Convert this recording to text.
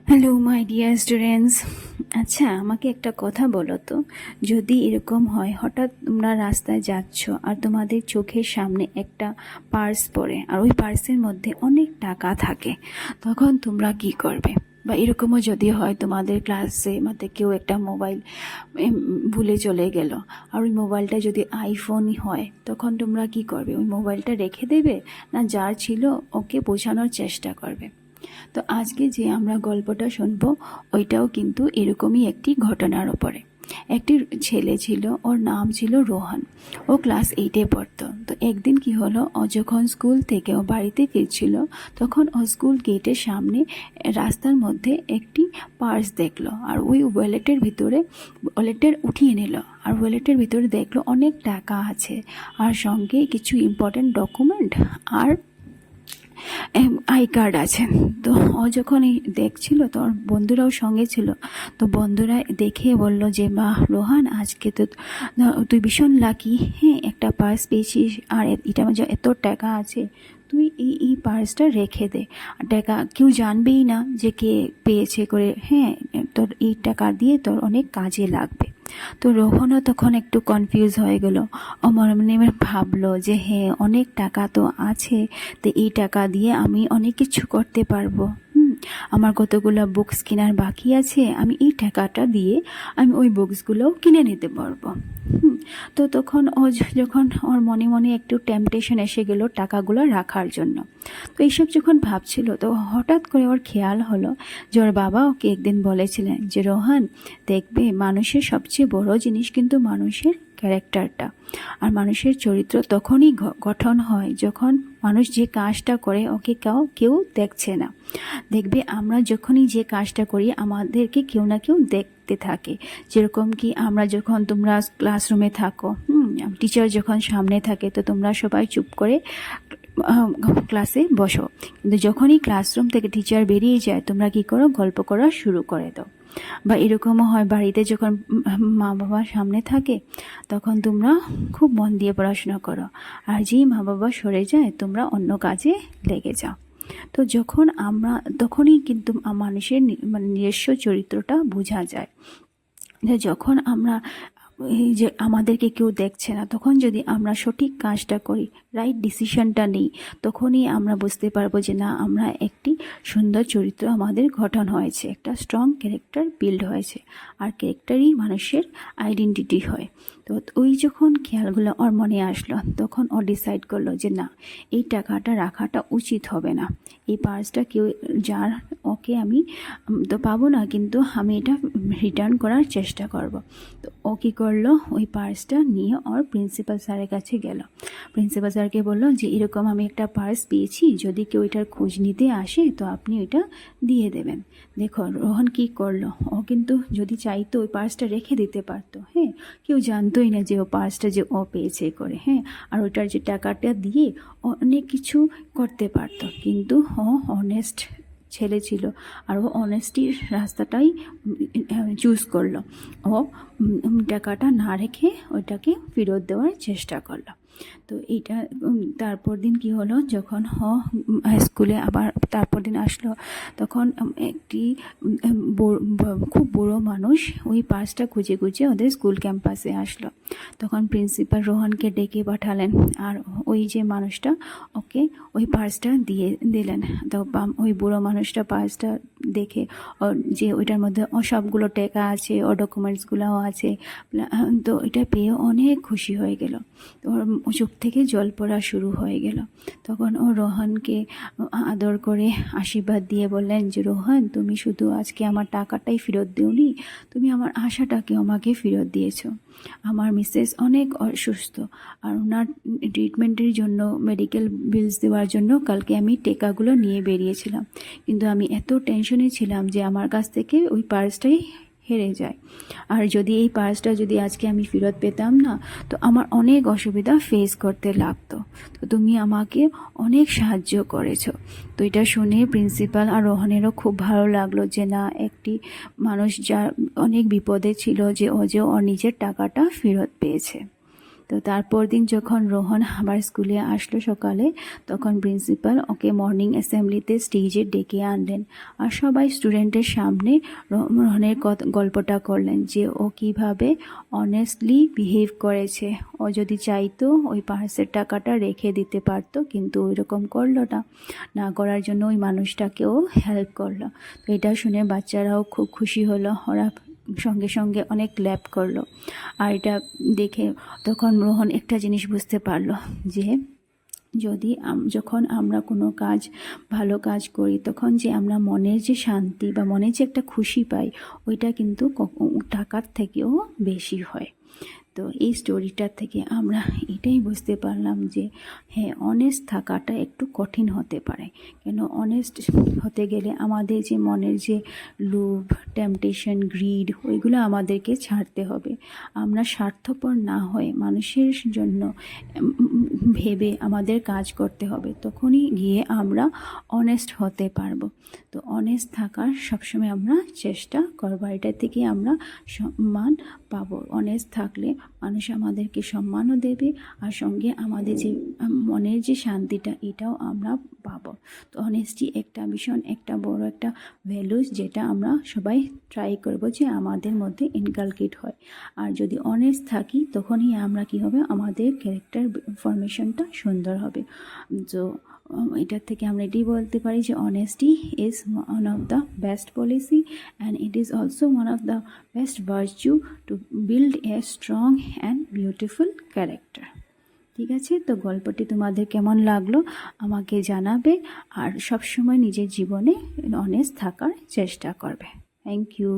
Hello my dear students. আচ্ছা, আমাকে একটা কথা বলো তো, যদি এরকম হয় হঠাৎ তোমরা রাস্তায় যাচ্ছ আর তোমাদের চোখের সামনে একটা পার্স পড়ে আর ওই পার্সের মধ্যে অনেক টাকা থাকে, তখন তোমরা কি করবে? বা এরকমও যদি হয় তোমাদের ক্লাসে মধ্যে কেউ একটা মোবাইল ভুলে চলে গেল, আর ওই মোবাইলটা যদি আইফোনই হয়, তখন তোমরা কি করবে? ওই মোবাইলটা রেখে দেবে, না যার ছিল ওকে বোঝানোর চেষ্টা করবে? তো আজকে যে আমরা গল্পটা শুনবো ওইটাও কিন্তু এরকমই একটি ঘটনার ওপরে। একটি ছেলে ছিল, ওর নাম ছিল রোহন। ও ক্লাস 8-এ পড়তো। তো একদিন কি হলো, ও যখন স্কুল থেকে ও বাড়িতে ফিরছিল, তখন ও স্কুল গেটের সামনে রাস্তার মধ্যে একটি পার্স দেখলো, আর ওই ওয়ালেটের উঠিয়ে নিল, আর ওয়ালেটের ভিতরে দেখলো অনেক টাকা আছে, আর সঙ্গে কিছু ইম্পর্টেন্ট ডকুমেন্ট আর আই কার্ড আছে। তো ও যখন এই দেখছিল, তো ওর বন্ধুরাও সঙ্গে ছিল। তো বন্ধুরা দেখে বলল যে, বাহ রোহান, আজকে তো তুই ভীষণ লাকি, হ্যাঁ, একটা পার্স পেয়েছিস আর এটার মধ্যে এত টাকা আছে, তুই এই পার্সটা রেখে দে, আর টাকা কেউ জানবেই না যে কে পেয়েছে করে, হ্যাঁ, তোর এই টাকা দিয়ে তোর অনেক কাজে লাগবে। তো রোহনও তখন একটু কনফিউজ হয়ে গেল। ও মনে মনে ভাবলো যে হ্যাঁ, অনেক টাকা তো আছে, তো এই টাকা দিয়ে আমি অনেক কিছু করতে পারবো। আমার কতগুলো বুকস কেনার বাকি আছে, আমি এই টাকাটা দিয়ে আমি ওই বুকসগুলোও কিনে নিতে পারবো। তো তখন যখন ওর মনে মনে একটু টেম্পটেশন এসে গেল টাকাগুলো রাখার জন্য। তো এইসব যখন ভাবছিল, তো হঠাৎ করে ওর খেয়াল হলো যে ওর বাবা ওকে একদিন বলেছিলেন যে, রোহান, দেখবে মানুষের সবচেয়ে বড় জিনিস কিন্তু মানুষের ক্যারেক্টারটা, আর মানুষের চরিত্র তখনই গঠন হয় যখন মানুষ যে কাজটা করে ওকে কেউ দেখছে না। দেখবে আমরা যখনই যে কাজটা করি আমাদেরকে কেউ না কেউ দেখতে থাকে। যেরকম কি আমরা যখন তোমরা ক্লাসরুমে থাকো, টিচার যখন সামনে থাকে, তো তোমরা সবাই চুপ করে ক্লাসে বসো, কিন্তু যখনই ক্লাসরুম থেকে টিচার বেরিয়ে যায়, তোমরা কি করো? গল্প করা শুরু করে দাও। বা এরকমও হয় বাড়িতে যখন মা বাবা সামনে থাকে, তখন তোমরা খুব মন দিয়ে পড়াশোনা করো, আর যেই মা বাবা সরে যায় তোমরা অন্য কাজে লেগে যাও। তো তখনই কিন্তু মানুষের মানে নিজস্ব চরিত্রটা বোঝা যায়। যে যখন আমরা এই যে আমাদেরকে কেউ দেখছে না, তখন যদি আমরা সঠিক কাজটা করি, রাইট ডিসিশনটা নিই, তখনই আমরা বুঝতে পারবো যে না, আমরা একটি সুন্দর চরিত্র আমাদের গঠন হয়েছে, একটা স্ট্রং ক্যারেক্টার বিল্ড হয়েছে, আর ক্যারেক্টারই মানুষের আইডেন্টিটি হয়। তো ওই যখন খেয়ালগুলো ওর মনে আসলো, তখন ও ডিসাইড করলো যে না, এই টাকাটা রাখাটা উচিত হবে না। এই পার্সটা কেউ যার, ওকে আমি তো পাবো না, কিন্তু আমি এটা রিটার্ন করার চেষ্টা করব। তো ও কী করলো, ওই পার্সটা নিয়ে ওর প্রিন্সিপাল স্যারের কাছে গেল। প্রিন্সিপাল স্যারকে বললো যে এরকম আমি একটা পার্স পেয়েছি, যদি কেউ এটার খোঁজ নিতে আসে তো আপনি ওইটা দিয়ে দেবেন। দেখো রোহন কি করলো, ও কিন্তু যদি চাইতো ওই পার্সটা রেখে দিতে পারতো, হ্যাঁ, কেউ জানতোই না যে ও পার্সটা যে ও পেয়েছে করে, হ্যাঁ, আর ওইটার যে টাকাটা দিয়ে অনেক কিছু করতে পারতো, কিন্তু ও অনেস্ট ছেলে ছিল, আর ও অনেস্টির রাস্তাটাই চুজ করলো। ও টাকাটা না রেখে ওইটাকে ফেরত দেওয়ার চেষ্টা করলো। তো এইটা তারপর দিন কি হলো, যখন স্কুলে আবার তারপর দিন আসলো, তখন একটি খুব বড় মানুষ ওই পার্সটা খুঁজে খুঁজে ওদের স্কুল ক্যাম্পাসে আসলো। তখন প্রিন্সিপাল রোহনকে ডেকে পাঠালেন, আর ওই যে মানুষটা ওকে ওই পার্সটা দিয়ে দিলেন। তো ওই বুড়ো মানুষটা পার্সটা দেখে, যে ওইটার মধ্যে সবগুলো টাকা আছে, ও ডকুমেন্টসগুলোও আছে, তো এটা পেয়ে অনেক খুশি হয়ে গেল। তো ওর চোখ থেকে জল পড়া শুরু হয়ে গেল। তখন ও রোহনকে আদর করে আশীর্বাদ দিয়ে বললেন যে, রোহন, তুমি শুধু আজকে আমার টাকাটাই ফেরত দিওনি, তুমি আমার আশাটাকে আমাকে ফেরত দিয়েছো। আমার মিসেস অনেক অসুস্থ, আর ওনার ট্রিটমেন্টের জন্য, মেডিকেল বিলস দেওয়ার জন্য কালকে আমি টাকাগুলো নিয়ে বেরিয়েছিলাম, কিন্তু আমি এত টেনশনে ছিলাম যে আমার কাছ থেকে ওই পার্সটাই হেরে যায়। আর যদি এই পার্সটা যদি আজকে আমি ফেরত পেতাম না, তো আমার অনেক অসুবিধা ফেস করতে লাগতো। তো তুমি আমাকে অনেক সাহায্য করেছো। তো এটা শুনে প্রিন্সিপাল আর রোহনেরও খুব ভালো লাগলো যে না, একটি মানুষ যার অনেক বিপদে ছিল, যে ওর নিজের টাকাটা ফেরত পেয়েছে। তো তো তারপর দিন যখন রোহন আবার স্কুলে আসলো সকালে, তখন প্রিন্সিপাল ওকে মর্নিং অ্যাসেম্বলিতে স্টেজে ডেকে আনলেন আর সবাই স্টুডেন্টের সামনে রোহনের গল্পটা করলেন যে ও কিভাবে অনেস্টলি বিহেভ করেছে। ও যদি চাইতো ওই পার্সের টাকাটা রেখে দিতে পারতো, কিন্তু ওই রকম করলো না করার জন্য ওই মানুষটাকেও হেল্প করলো। তো এটা শুনে বাচ্চারাও খুব খুশি হলো, ওরা সঙ্গে সঙ্গে অনেক ক্ল্যাপ করলো। আর এটা দেখে তখন রোহন একটা জিনিস বুঝতে পারলো যে যদি যখন আমরা কোনো ভালো কাজ করি, তখন যে আমরা মনের যে শান্তি বা মনে যে একটা খুশি পাই, ওইটা কিন্তু টাকার থেকেও বেশি হয়। তো এই স্টোরিটার থেকে আমরা এটাই বুঝতে পারলাম যে হ্যাঁ, অনেস্ট থাকাটা একটু কঠিন হতে পারে। কেন, অনেস্ট হতে গেলে আমাদের যে মনের যে লোভ, টেম্পটেশন, গ্রিড, ওইগুলো আমাদেরকে ছাড়তে হবে। আমরা স্বার্থপর না হয়ে মানুষের জন্য ভেবে আমাদের কাজ করতে হবে, তখনই গিয়ে আমরা অনেস্ট হতে পারবো। তো অনেস্ট থাকার সবসময় আমরা চেষ্টা করবো, এটা থেকে আমরা সম্মান পাবো। অনেস্ট থাকলে মানুষ আমাদেরকে সম্মানও দেবে, আর সঙ্গে আমাদের যে মনের যে শান্তিটা, এটাও আমরা পাবো। তো অনেস্টি একটা ভীষণ একটা বড় একটা ভ্যালুস, যেটা আমরা সবাই ট্রাই করবো যে আমাদের মধ্যে ইনকালকেট হয়। আর যদি অনেস্ট থাকি, তখনই আমরা কি হবে, আমাদের ক্যারেক্টার ফরমেশনটা সুন্দর হবে। তো এটার থেকে আমরা এটাই বলতে পারি যে honesty is one of the best policy, and it is also one of the best virtue to build a strong and beautiful character. ঠিক আছে, তো গল্পটি তোমাদের কেমন লাগলো আমাকে জানাবে, আর সবসময় নিজের জীবনে অনেস্ট থাকার চেষ্টা করবে। Thank you.